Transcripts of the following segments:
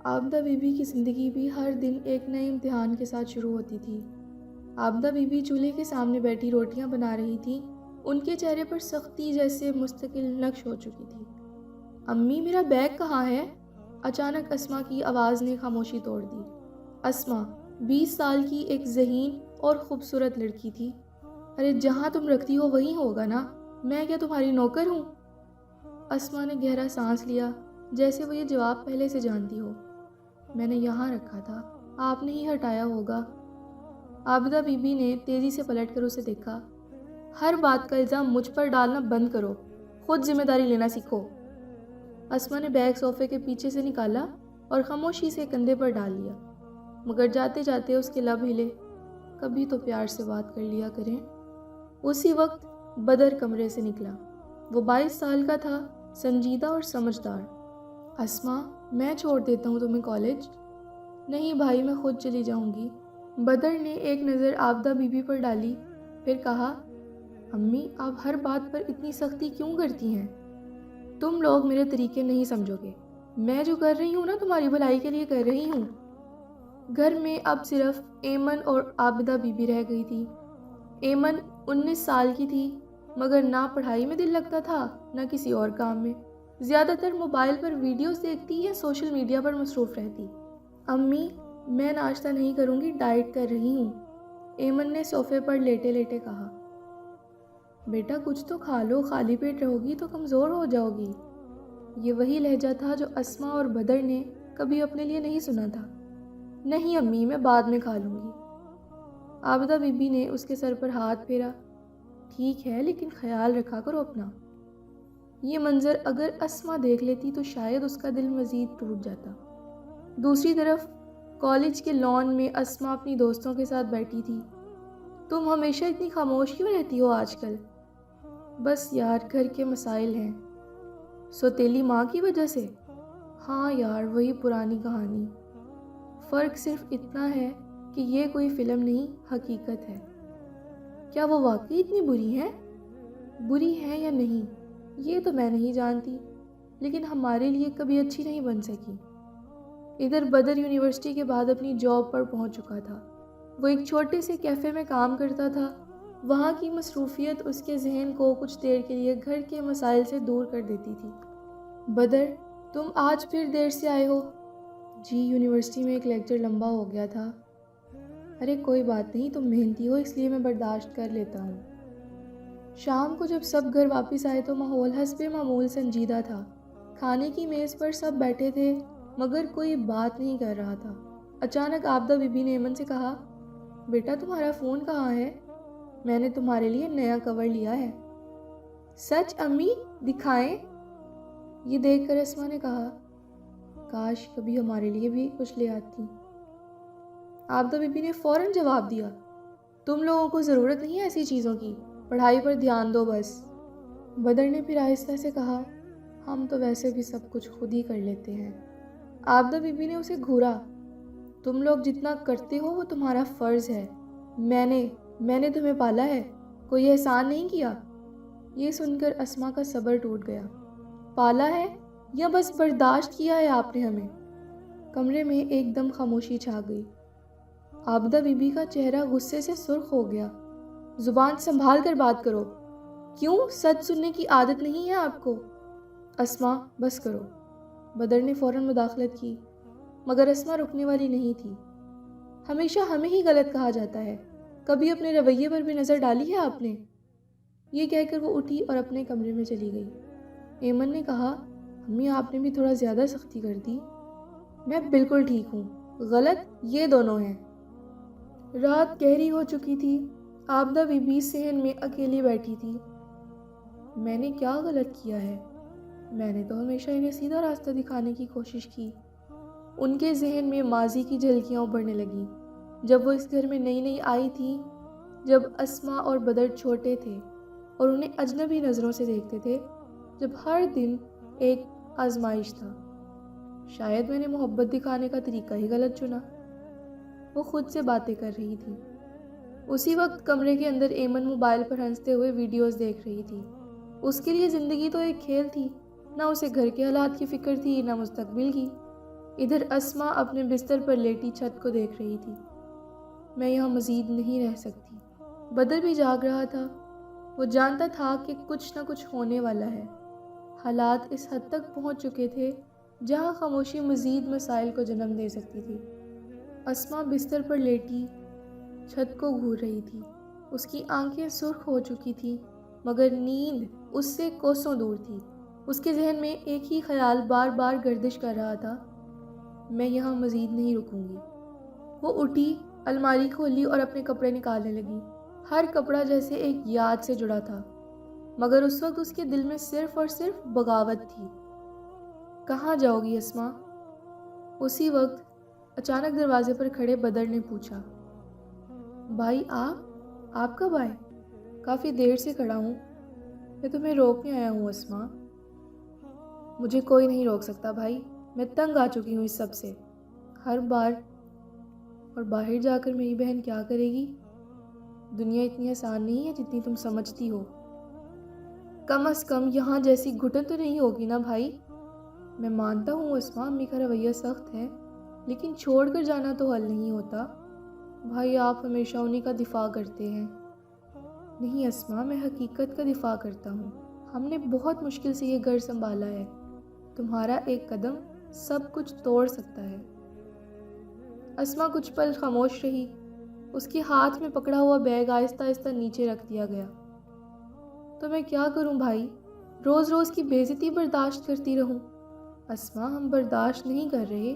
Abida be be کی زندگی بھی ہر دن ایک نئے امتحان کے ساتھ شروع ہوتی تھی۔ عابدہ بی بی چولہے کے سامنے بیٹھی روٹیاں بنا رہی تھی۔ ان کے چہرے پر سختی جیسے مستقل نقش ہو چکی تھی۔ امی میرا بیگ کہاں ہے؟ اچانک اسما کی آواز نے خاموشی توڑ دی۔ اسما 20 سال کی ایک ذہین اور خوبصورت لڑکی تھی۔ ارے جہاں تم رکھتی ہو وہیں ہوگا نا، میں کیا تمہاری نوکر ہوں؟ اسما نے گہرا سانس لیا، جیسے وہ یہ جواب پہلے سے جانتی ہو۔ میں نے یہاں رکھا تھا، آپ نے ہی ہٹایا ہوگا۔ عابدہ بی بی نے تیزی سے پلٹ کر اسے دیکھا۔ ہر بات کا الزام مجھ پر ڈالنا بند کرو، خود ذمہ داری لینا سیکھو۔ اسما نے بیگ صوفے کے پیچھے سے نکالا اور خاموشی سے کندھے پر ڈال لیا، مگر جاتے جاتے اس کے لب ہلے۔ کبھی تو پیار سے بات کر لیا کریں۔ اسی وقت بدر کمرے سے نکلا۔ وہ 22 سال کا تھا، سنجیدہ اور سمجھدار۔ اسما میں چھوڑ دیتا ہوں تمہیں کالج۔ نہیں بھائی، میں خود چلی جاؤں گی۔ بدر نے ایک نظر عابدہ بی بی پر ڈالی، پھر کہا امی آپ ہر بات پر اتنی سختی کیوں کرتی ہیں؟ تم لوگ میرے طریقے نہیں سمجھو گے، میں جو کر رہی ہوں نا تمہاری بھلائی کے لیے کر رہی ہوں۔ گھر میں اب صرف ایمن اور عابدہ بی بی رہ گئی تھی۔ ایمن 19 سال کی تھی، مگر نہ پڑھائی میں دل لگتا تھا نہ کسی اور کام میں۔ زیادہ تر موبائل پر ویڈیوز دیکھتی یا سوشل میڈیا پر مصروف رہتی۔ امی میں ناشتہ نہیں کروں گی، ڈائٹ کر رہی ہوں، ایمن نے صوفے پر لیٹے لیٹے کہا۔ بیٹا کچھ تو کھا لو، خالی پیٹ رہو گی تو کمزور ہو جاؤ گی۔ یہ وہی لہجہ تھا جو اسما اور بدر نے کبھی اپنے لیے نہیں سنا تھا۔ نہیں امی میں بعد میں کھا لوں گی۔ عابدہ بی بی نے اس کے سر پر ہاتھ پھیرا۔ ٹھیک ہے لیکن خیال رکھا کرو اپنا۔ یہ منظر اگر اسما دیکھ لیتی تو شاید اس کا دل مزید ٹوٹ جاتا۔ دوسری طرف کالج کے لان میں اسما اپنی دوستوں کے ساتھ بیٹھی تھی۔ تم ہمیشہ اتنی خاموش کیوں رہتی ہو آج کل؟ بس یار گھر کے مسائل ہیں۔ سوتیلی ماں کی وجہ سے؟ ہاں یار وہی پرانی کہانی۔ فرق صرف اتنا ہے کہ یہ کوئی فلم نہیں، حقیقت ہے۔ کیا وہ واقعی اتنی بری ہیں؟ بری ہیں یا نہیں یہ تو میں نہیں جانتی، لیکن ہمارے لیے کبھی اچھی نہیں بن سکی۔ ادھر بدر یونیورسٹی کے بعد اپنی جاب پر پہنچ چکا تھا۔ وہ ایک چھوٹے سے کیفے میں کام کرتا تھا۔ وہاں کی مصروفیت اس کے ذہن کو کچھ دیر کے لیے گھر کے مسائل سے دور کر دیتی تھی۔ بدر تم آج پھر دیر سے آئے ہو؟ جی یونیورسٹی میں ایک لیکچر لمبا ہو گیا تھا۔ ارے کوئی بات نہیں، تم محنتی ہو اس لیے میں برداشت کر لیتا ہوں۔ شام کو جب سب گھر واپس آئے تو ماحول حسب معمول سنجیدہ تھا۔ کھانے کی میز پر سب بیٹھے تھے مگر کوئی بات نہیں کر رہا تھا۔ اچانک عابدہ بی بی نے ایمن سے کہا بیٹا تمہارا فون کہاں ہے؟ میں نے تمہارے لیے نیا کور لیا ہے۔ سچ امی؟ دکھائیں۔ یہ دیکھ کر اسما نے کہا کاش کبھی ہمارے لیے بھی کچھ لے آتی۔ عابدہ بی بی نے فوراً جواب دیا تم لوگوں کو ضرورت نہیں ہے ایسی چیزوں کی، پڑھائی پر دھیان دو بس۔ بدر نے پھر آہستہ سے کہا ہم تو ویسے بھی سب کچھ خود ہی کر لیتے ہیں۔ عابدہ بی بی نے اسے گھورا تم لوگ جتنا کرتے ہو وہ تمہارا فرض ہے، میں نے تمہیں پالا ہے، کوئی احسان نہیں کیا۔ یہ سن کر اسما کا صبر ٹوٹ گیا۔ پالا ہے یا بس برداشت کیا ہے آپ نے ہمیں؟ کمرے میں ایک دم خاموشی چھا گئی۔ عابدہ بی بی کا چہرہ غصے سے سرخ ہو گیا۔ زبان سنبھال کر بات کرو، کیوں سچ سننے کی عادت نہیں ہے آپ کو؟ اسما بس کرو۔ بدر نے فوراً مداخلت کی، مگر اسما رکنے والی نہیں تھی۔ ہمیشہ ہمیں ہی غلط کہا جاتا ہے، کبھی اپنے رویے پر بھی نظر ڈالی ہے آپ نے؟ یہ کہہ کر وہ اٹھی اور اپنے کمرے میں چلی گئی۔ ایمن نے کہا امی آپ نے بھی تھوڑا زیادہ سختی کر دی۔ میں بالکل ٹھیک ہوں، غلط یہ دونوں ہیں۔ رات گہری ہو چکی تھی۔ عابدہ بی بی صحن میں اکیلی بیٹھی تھی۔ میں نے کیا غلط کیا ہے؟ میں نے تو ہمیشہ انہیں سیدھا راستہ دکھانے کی کوشش کی۔ ان کے ذہن میں ماضی کی جھلکیاں ابھرنے لگیں، جب وہ اس گھر میں نئی نئی آئی تھی، جب اسما اور بدر چھوٹے تھے اور انہیں اجنبی نظروں سے دیکھتے تھے، جب ہر دن ایک آزمائش تھا۔ شاید میں نے محبت دکھانے کا طریقہ ہی غلط چنا۔ وہ خود سے باتیں کر رہی تھی۔ اسی وقت کمرے کے اندر ایمن موبائل پر ہنستے ہوئے ویڈیوز دیکھ رہی تھی۔ اس کے لیے زندگی تو ایک کھیل تھی، نہ اسے گھر کے حالات کی فکر تھی نہ مستقبل کی۔ ادھر اسما اپنے بستر پر لیٹی چھت کو دیکھ رہی تھی۔ میں یہاں مزید نہیں رہ سکتی۔ بدر بھی جاگ رہا تھا۔ وہ جانتا تھا کہ کچھ نہ کچھ ہونے والا ہے۔ حالات اس حد تک پہنچ چکے تھے جہاں خاموشی مزید مسائل کو جنم دے سکتی تھی۔ اسما بستر پر لیٹی چھت کو گھور رہی تھی۔ اس کی آنکھیں سرخ ہو چکی تھیں مگر نیند اس سے کوسوں دور تھی۔ اس کے ذہن میں ایک ہی خیال بار بار گردش کر رہا تھا، میں یہاں مزید نہیں رکوں گی۔ وہ اٹھی، الماری کھولی اور اپنے کپڑے نکالنے لگی۔ ہر کپڑا جیسے ایک یاد سے جڑا تھا، مگر اس وقت اس کے دل میں صرف اور صرف بغاوت تھی۔ کہاں جاؤ گی اسما؟ اسی وقت اچانک دروازے پر کھڑے بدر نے پوچھا۔ بھائی آپ کب آئے؟ کافی دیر سے کھڑا ہوں، میں تمہیں روکنے آیا ہوں اسما۔ مجھے کوئی نہیں روک سکتا بھائی، میں تنگ آ چکی ہوں اس سب سے، ہر بار۔ اور باہر جا کر میری بہن کیا کرے گی؟ دنیا اتنی آسان نہیں ہے جتنی تم سمجھتی ہو۔ کم از کم یہاں جیسی گھٹن تو نہیں ہوگی نا بھائی؟ میں مانتا ہوں اسما، امی کا رویہ سخت ہے، لیکن چھوڑ کر جانا تو حل نہیں ہوتا۔ بھائی آپ ہمیشہ انہی کا دفاع کرتے ہیں۔ نہیں اسما، میں حقیقت کا دفاع کرتا ہوں۔ ہم نے بہت مشکل سے یہ گھر سنبھالا ہے، تمہارا ایک قدم سب کچھ توڑ سکتا ہے۔ اسما کچھ پل خاموش رہی۔ اس کے ہاتھ میں پکڑا ہوا بیگ آہستہ آہستہ نیچے رکھ دیا گیا۔ تو میں کیا کروں بھائی؟ روز روز کی بے عزتی برداشت کرتی رہوں؟ اسما ہم برداشت نہیں کر رہے،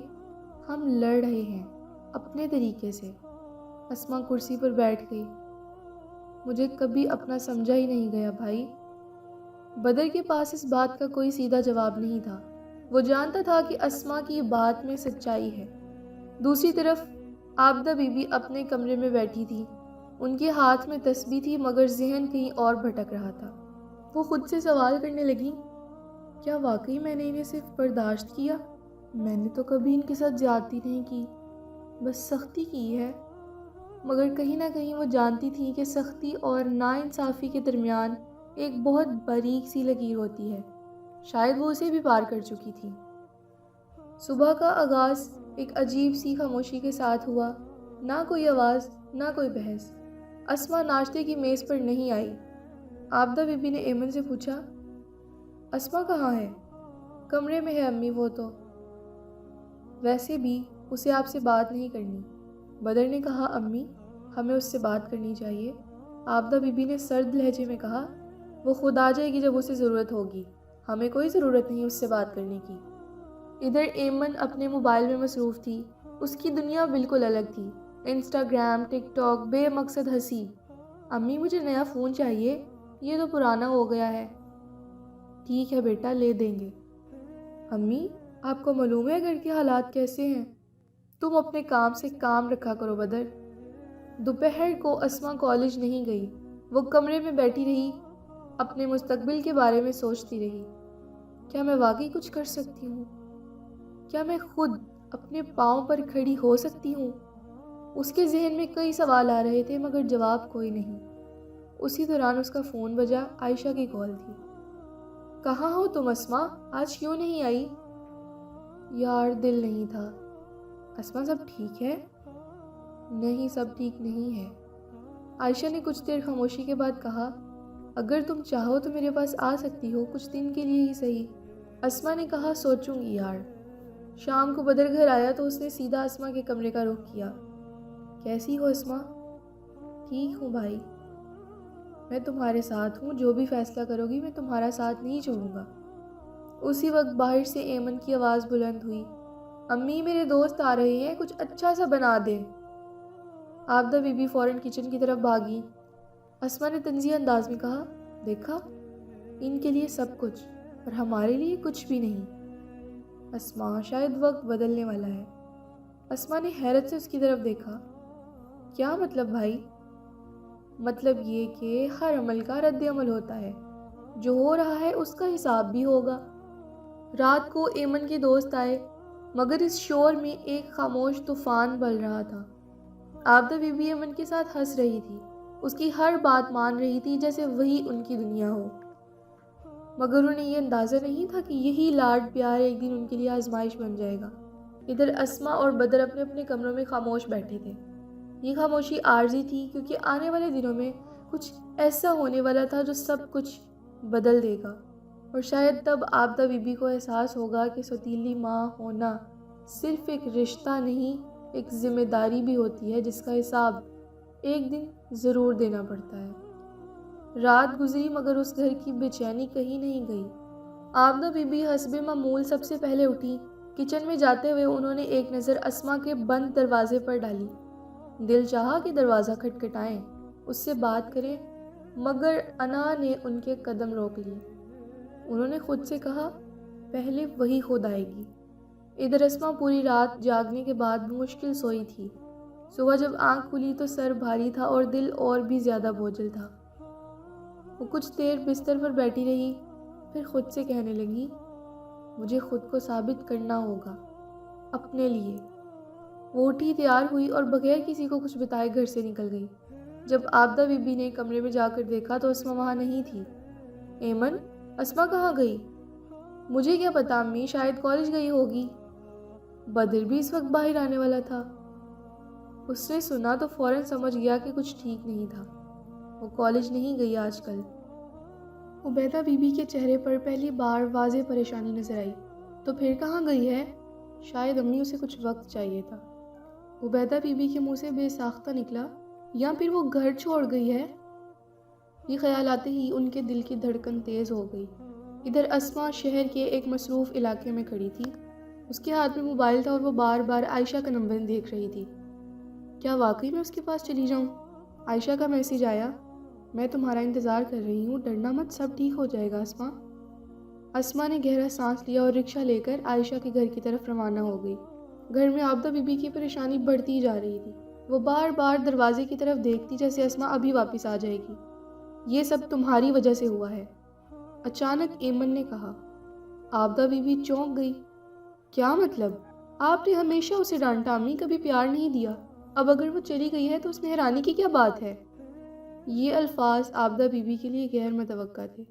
ہم لڑ رہے ہیں اپنے طریقے سے۔ اسما کرسی پر بیٹھ گئی۔ مجھے کبھی اپنا سمجھا ہی نہیں گیا بھائی۔ بدر کے پاس اس بات کا کوئی سیدھا جواب نہیں تھا۔ وہ جانتا تھا کہ اسما کی بات میں سچائی ہے۔ دوسری طرف عابدہ بی بی اپنے کمرے میں بیٹھی تھی۔ ان کے ہاتھ میں تسبیح تھی مگر ذہن کہیں اور بھٹک رہا تھا۔ وہ خود سے سوال کرنے لگی، کیا واقعی میں نے انہیں صرف برداشت کیا؟ میں نے تو کبھی ان کے ساتھ زیادتی نہیں کی، بس سختی کی ہے۔ مگر کہیں نہ کہیں وہ جانتی تھی کہ سختی اور ناانصافی کے درمیان ایک بہت باریک سی لکیر ہوتی ہے، شاید وہ اسے بھی پار کر چکی تھی۔ صبح کا آغاز ایک عجیب سی خاموشی کے ساتھ ہوا، نہ کوئی آواز، نہ کوئی بحث۔ اسما ناشتے کی میز پر نہیں آئی۔ عابدہ بی بی نے ایمن سے پوچھا، اسما کہاں ہے؟ کمرے میں ہے امی، وہ تو۔ ویسے بھی اسے آپ سے بات نہیں کرنی، بدر نے کہا۔ امی، ہمیں اس سے بات کرنی چاہیے، عابدہ بی بی نے سرد لہجے میں کہا۔ وہ خود آ جائے گی جب اسے ضرورت ہوگی، ہمیں کوئی ضرورت نہیں اس سے بات کرنے کی۔ ادھر ایمن اپنے موبائل میں مصروف تھی۔ اس کی دنیا بالکل الگ تھی، انسٹاگرام، ٹک ٹاک، بے مقصد ہنسی۔ امی مجھے نیا فون چاہیے، یہ تو پرانا ہو گیا ہے۔ ٹھیک ہے بیٹا، لے دیں گے۔ امی، آپ کو معلوم ہے گھر کے حالات کیسے ہیں؟ تم اپنے کام سے کام رکھا کرو بدر۔ دوپہر کو اسما کالج نہیں گئی۔ وہ کمرے میں بیٹھی رہی، اپنے مستقبل کے بارے میں سوچتی رہی۔ کیا میں واقعی کچھ کر سکتی ہوں؟ کیا میں خود اپنے پاؤں پر کھڑی ہو سکتی ہوں؟ اس کے ذہن میں کئی سوال آ رہے تھے مگر جواب کوئی نہیں۔ اسی دوران اس کا فون بجا، عائشہ کی کال تھی۔ کہاں ہو تم اسما؟ آج کیوں نہیں آئی؟ یار دل نہیں تھا۔ اسما سب ٹھیک ہے؟ نہیں، سب ٹھیک نہیں ہے۔ عائشہ نے کچھ دیر خاموشی کے بعد کہا، اگر تم چاہو تو میرے پاس آ سکتی ہو، کچھ دن کے لیے ہی صحیح۔ اسما نے کہا، سوچوں گی یار۔ شام کو بدر گھر آیا تو اس نے سیدھا اسما کے کمرے کا رخ کیا۔ کیسی ہو اسما؟ ٹھیک ہوں بھائی، میں تمہارے ساتھ ہوں، جو بھی فیصلہ کرو گی میں تمہارا ساتھ نہیں چھوڑوں گا۔ اسی وقت باہر سے ایمن کی آواز بلند ہوئی، امی میرے دوست آ رہے ہیں، کچھ اچھا سا بنا دیں۔ عابدہ بی بی فوراً کچن کی طرف بھاگی۔ اسما نے طنزیہ انداز میں کہا، دیکھا، ان کے لیے سب کچھ اور ہمارے لیے کچھ بھی نہیں۔ اسما، شاید وقت بدلنے والا ہے۔ اسما نے حیرت سے اس کی طرف دیکھا۔ کیا مطلب بھائی؟ مطلب یہ کہ ہر عمل کا رد عمل ہوتا ہے، جو ہو رہا ہے اس کا حساب بھی ہوگا۔ رات کو ایمن کے دوست آئے مگر اس شور میں ایک خاموش طوفان بل رہا تھا۔ عابدہ بی بی ایمن کے ساتھ ہنس رہی تھی، اس کی ہر بات مان رہی تھی جیسے وہی ان کی دنیا ہو، مگر انہیں یہ اندازہ نہیں تھا کہ یہی لاڈ پیار ایک دن ان کے لیے آزمائش بن جائے گا۔ ادھر اسما اور بدر اپنے اپنے کمروں میں خاموش بیٹھے تھے۔ یہ خاموشی عارضی تھی کیونکہ آنے والے دنوں میں کچھ ایسا ہونے والا تھا جو سب کچھ بدل دے گا، اور شاید تب عابدہ بی بی کو احساس ہوگا کہ سوتیلی ماں ہونا صرف ایک رشتہ نہیں، ایک ذمہ داری بھی ہوتی ہے جس کا حساب ایک دن ضرور دینا پڑتا ہے۔ رات گزری مگر اس گھر کی بے چینی کہیں نہیں گئی۔ عابدہ بی بی حسب معمول سب سے پہلے اٹھی۔ کچن میں جاتے ہوئے انہوں نے ایک نظر اسما کے بند دروازے پر ڈالی۔ دل چاہا کہ دروازہ کھٹکھٹائیں، اس سے بات کریں، مگر انا نے ان کے قدم روک لیے۔ انہوں نے خود سے کہا، پہلے وہی خود آئے گی۔ ادھر اسما پوری رات جاگنے کے بعد مشکل سوئی تھی۔ صبح جب آنکھ کھلی تو سر بھاری تھا اور دل اور بھی زیادہ بوجھل تھا۔ وہ کچھ دیر بستر پر بیٹھی رہی، پھر خود سے کہنے لگی، مجھے خود کو ثابت کرنا ہوگا، اپنے لیے۔ وہ اٹھی، تیار ہوئی اور بغیر کسی کو کچھ بتائے گھر سے نکل گئی۔ جب عابدہ بی بی نے کمرے میں جا کر دیکھا تو اسما وہاں نہیں تھی۔ ایمن، اسما کہاں گئی؟ مجھے کیا پتا امی، شاید کالج گئی ہوگی۔ بدر بھی اس وقت باہر آنے والا تھا۔ اس نے سنا تو فوراً سمجھ گیا کہ کچھ ٹھیک نہیں تھا۔ وہ کالج نہیں گئی آج کل۔ عبیدہ بی بی کے چہرے پر پہلی بار واضح پریشانی نظر آئی۔ تو پھر کہاں گئی ہے؟ شاید امی اسے کچھ وقت چاہیے تھا۔ عبیدہ بی بی کے منہ سے بے ساختہ نکلا، یا پھر وہ گھر چھوڑ گئی ہے؟ یہ خیال آتے ہی ان کے دل کی دھڑکن تیز ہو گئی۔ ادھر اسما شہر کے ایک مصروف علاقے میں کھڑی تھی۔ اس کے ہاتھ میں موبائل تھا اور وہ بار بار عائشہ کا نمبر دیکھ رہی تھی۔ کیا واقعی میں اس کے پاس چلی جاؤں؟ عائشہ کا میسج آیا، میں تمہارا انتظار کر رہی ہوں، ڈرنا مت، سب ٹھیک ہو جائے گا اسما۔ اسما نے گہرا سانس لیا اور رکشہ لے کر عائشہ کے گھر کی طرف روانہ ہو گئی۔ گھر میں عابدہ بی بی کی پریشانی بڑھتی جا رہی تھی۔ وہ بار بار دروازے کی طرف دیکھتی جیسے اسما ابھی واپس آ جائے گی۔ یہ سب تمہاری وجہ سے ہوا ہے، اچانک ایمن نے کہا۔ عابدہ بی بی چونک گئی۔ کیا مطلب؟ آپ نے ہمیشہ اسے ڈانٹا امی، کبھی پیار نہیں دیا، اب اگر وہ چلی گئی ہے تو اس میں حیرانی کی کیا بات ہے؟ یہ الفاظ عابدہ بی بی کے لیے غیر متوقع تھے۔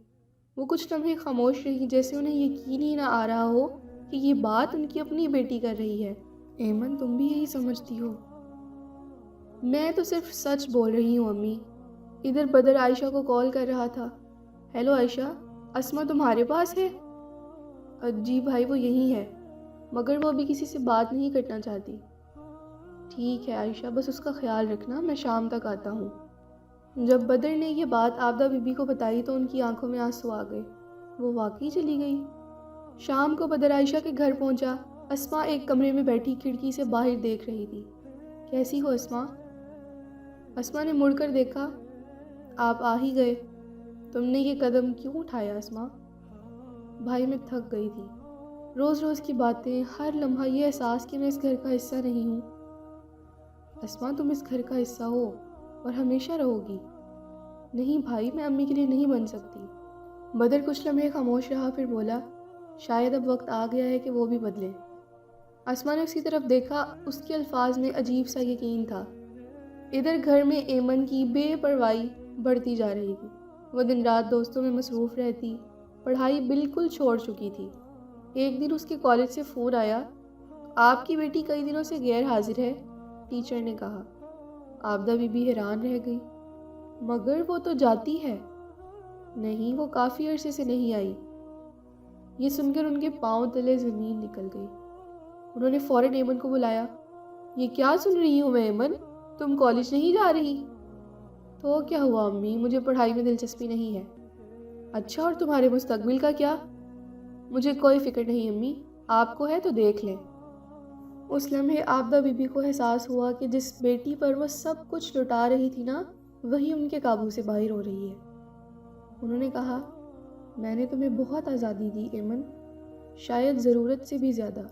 وہ کچھ لمحے خاموش رہی، جیسے انہیں یقین ہی نہ آ رہا ہو کہ یہ بات ان کی اپنی بیٹی کر رہی ہے۔ ایمن، تم بھی یہی سمجھتی ہو؟ میں تو صرف سچ بول رہی ہوں امی۔ ادھر بدر عائشہ کو کال کر رہا تھا۔ ہیلو عائشہ، اسما تمہارے پاس ہے؟ جی بھائی، وہ یہی ہے، مگر وہ ابھی کسی سے بات نہیں کرنا چاہتی۔ ٹھیک ہے عائشہ، بس اس کا خیال رکھنا، میں شام تک آتا ہوں۔ جب بدر نے یہ بات عابدہ بی بی کو بتائی تو ان کی آنکھوں میں آنسو آ گئے۔ وہ واقعی چلی گئی۔ شام کو بدر عائشہ کے گھر پہنچا۔ اسما ایک کمرے میں بیٹھی کھڑکی سے باہر دیکھ رہی تھی۔ کیسی ہو اسما؟ اسما نے مڑ کر دیکھا۔ آپ آ ہی گئے، تم نے یہ قدم کیوں اٹھایا اسما؟ بھائی میں تھک گئی تھی، روز روز کی باتیں، ہر لمحہ یہ احساس کہ میں اس گھر کا حصہ نہیں ہوں۔ اسما، تم اس گھر کا حصہ ہو اور ہمیشہ رہو گی۔ نہیں بھائی، میں امی کے لیے نہیں بن سکتی۔ بدر کچھ لمحے خاموش رہا، پھر بولا، شاید اب وقت آ گیا ہے کہ وہ بھی بدلے۔ اسما نے اس کی طرف دیکھا، اس کے الفاظ میں عجیب سا یقین تھا۔ ادھر گھر میں ایمن کی بے پرواہی بڑھتی جا رہی تھی۔ وہ دن رات دوستوں میں مصروف رہتی، پڑھائی بالکل چھوڑ چکی تھی۔ ایک دن اس کے کالج سے فون آیا، آپ کی بیٹی کئی دنوں سے غیر حاضر ہے، ٹیچر نے کہا۔ عابدہ بی بی حیران رہ گئی، مگر وہ تو جاتی ہے۔ نہیں، وہ کافی عرصے سے نہیں آئی۔ یہ سن کر ان کے پاؤں تلے زمین نکل گئی۔ انہوں نے فوراً ایمن کو بلایا۔ یہ کیا سن رہی ہوں میں ایمن، تم کالج نہیں جا رہی؟ تو کیا ہوا امی، مجھے پڑھائی میں دلچسپی نہیں ہے۔ اچھا، اور تمہارے مستقبل کا کیا؟ مجھے کوئی فکر نہیں امی، آپ کو ہے تو دیکھ لیں۔ اس لمحے عابدہ بی بی کو احساس ہوا کہ جس بیٹی پر وہ سب کچھ لٹا رہی تھی نا، وہی ان کے قابو سے باہر ہو رہی ہے۔ انہوں نے کہا، میں نے تمہیں بہت آزادی دی ایمن، شاید ضرورت سے بھی زیادہ۔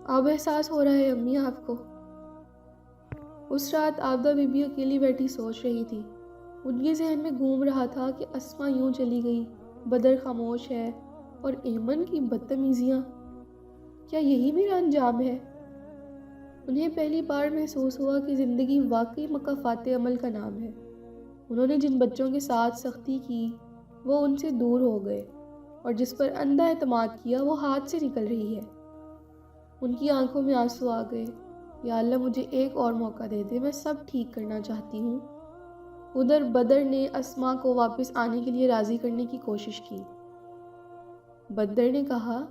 اب احساس ہو رہا ہے امی آپ کو؟ اس رات عابدہ بی بی اکیلی بیٹھی سوچ رہی تھی۔ ان کے ذہن میں گھوم رہا تھا کہ اسما یوں چلی گئی، بدر خاموش ہے، اور ایمن کی بدتمیزیاں، کیا یہی میرا انجام ہے؟ انہیں پہلی بار محسوس ہوا کہ زندگی واقعی مکافات عمل کا نام ہے۔ انہوں نے جن بچوں کے ساتھ سختی کی وہ ان سے دور ہو گئے، اور جس پر اندھا اعتماد کیا وہ ہاتھ سے نکل رہی ہے۔ ان کی آنکھوں میں آنسو آ گئے۔ یا اللہ مجھے ایک اور موقع دے دے، میں سب ٹھیک کرنا چاہتی ہوں۔ ادھر بدر نے اسما کو واپس آنے کے لیے راضی کرنے کی کوشش کی۔ بدر نے کہا،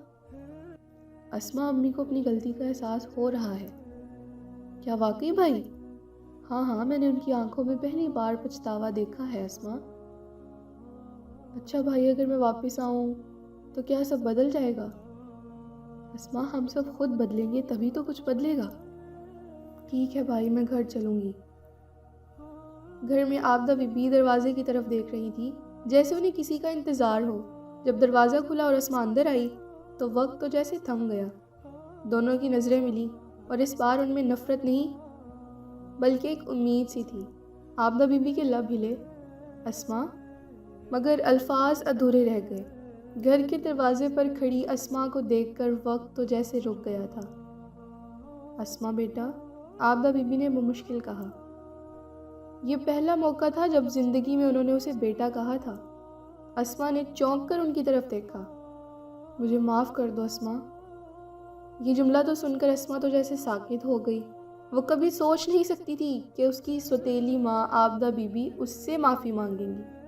اسما امی کو اپنی غلطی کا احساس ہو رہا ہے۔ کیا واقعی بھائی؟ ہاں میں نے ان کی آنکھوں میں پہلی بار پچھتاوا دیکھا ہے اسما۔ اچھا بھائی، اگر میں واپس آؤں تو کیا سب بدل جائے گا؟ اسما ہم سب خود بدلیں گے تبھی تو کچھ بدلے گا۔ ٹھیک ہے بھائی، میں گھر چلوں گی۔ گھر میں عابدہ بی بی دروازے کی طرف دیکھ رہی تھی جیسے انہیں کسی کا انتظار ہو۔ جب دروازہ کھلا اور اسما اندر آئی تو وقت تو جیسے تھم گیا۔ دونوں کی نظریں ملی اور اس بار ان میں نفرت نہیں بلکہ ایک امید سی تھی۔ عابدہ بی بی کے لب ہلے، اسما، مگر الفاظ ادھورے رہ گئے۔ گھر کے دروازے پر کھڑی اسما کو دیکھ کر وقت تو جیسے رک گیا تھا۔ اسما بیٹا، عابدہ بی بی نے بمشکل کہا۔ یہ پہلا موقع تھا جب زندگی میں انہوں نے اسے بیٹا کہا تھا۔ اسما نے چونک کر ان کی طرف دیکھا۔ مجھے معاف کر دو اسما۔ یہ جملہ تو سن کر اسما تو جیسے ساکت ہو گئی۔ وہ کبھی سوچ نہیں سکتی تھی کہ اس کی سوتیلی ماں عابدہ بی بی اس سے معافی مانگیں گی۔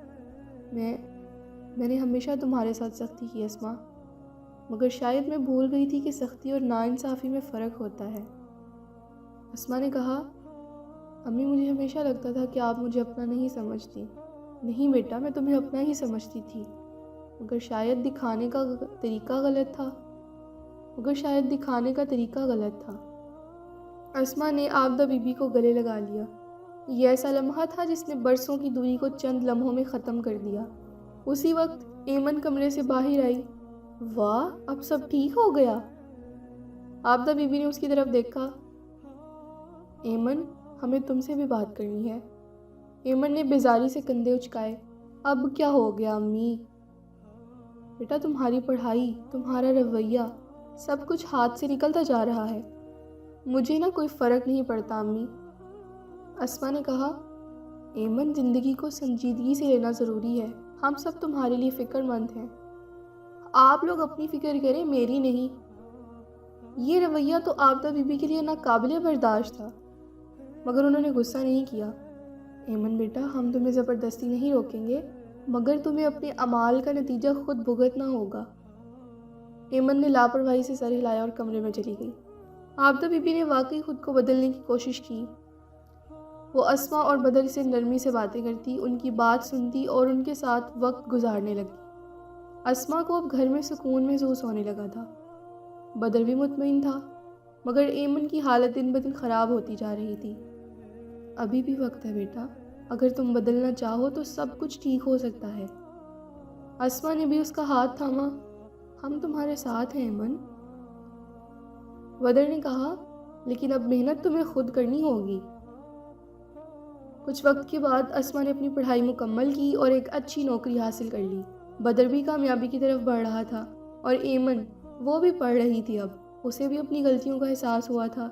میں نے ہمیشہ تمہارے ساتھ سختی کی اسما، مگر شاید میں بھول گئی تھی کہ سختی اور ناانصافی میں فرق ہوتا ہے۔ اسما نے کہا، امی مجھے ہمیشہ لگتا تھا کہ آپ مجھے اپنا نہیں سمجھتی۔ نہیں بیٹا، میں تمہیں اپنا ہی سمجھتی تھی، مگر شاید دکھانے کا طریقہ غلط تھا۔ اسما نے عابدہ بی بی کو گلے لگا لیا۔ یہ ایسا لمحہ تھا جس نے برسوں کی دوری کو چند لمحوں میں ختم کر دیا۔ اسی وقت ایمن کمرے سے باہر آئی۔ واہ، اب سب ٹھیک ہو گیا۔ عابدہ بی بی نے اس کی طرف دیکھا۔ ایمن، ہمیں تم سے بھی بات کرنی ہے۔ ایمن نے بیزاری سے کندھے اچکائے۔ اب کیا ہو گیا امی؟ بیٹا، تمہاری پڑھائی، تمہارا رویہ، سب کچھ ہاتھ سے نکلتا جا رہا ہے۔ مجھے نہ کوئی فرق نہیں پڑتا امی۔ اسما نے کہا، ایمن، زندگی کو سنجیدگی سے لینا ضروری ہے۔ ہم سب تمہارے لیے فکر مند ہیں۔ آپ لوگ اپنی فکر کریں، میری نہیں۔ یہ رویہ تو عابدہ بی بی کے لیے ناقابل برداشت تھا، مگر انہوں نے غصہ نہیں کیا۔ ایمن بیٹا، ہم تمہیں زبردستی نہیں روکیں گے، مگر تمہیں اپنے اعمال کا نتیجہ خود بھگتنا ہوگا۔ ایمن نے لاپرواہی سے سر ہلایا اور کمرے میں چلی گئی۔ عابدہ بی بی نے واقعی خود کو بدلنے کی کوشش کی۔ وہ اسما اور بدر سے نرمی سے باتیں کرتی، ان کی بات سنتی اور ان کے ساتھ وقت گزارنے لگی۔ اسما کو اب گھر میں سکون محسوس ہونے لگا تھا۔ بدر بھی مطمئن تھا، مگر ایمن کی حالت دن بدن خراب ہوتی جا رہی تھی۔ ابھی بھی وقت ہے بیٹا، اگر تم بدلنا چاہو تو سب کچھ ٹھیک ہو سکتا ہے۔ اسما نے بھی اس کا ہاتھ تھاما۔ ہم تمہارے ساتھ ہیں ایمن۔ بدر نے کہا، لیکن اب محنت تمہیں خود کرنی ہوگی۔ کچھ وقت کے بعد اسما نے اپنی پڑھائی مکمل کی اور ایک اچھی نوکری حاصل کر لی۔ بدر بھی کامیابی کی طرف بڑھ رہا تھا اور ایمن، وہ بھی پڑھ رہی تھی۔ اب اسے بھی اپنی غلطیوں کا احساس ہوا تھا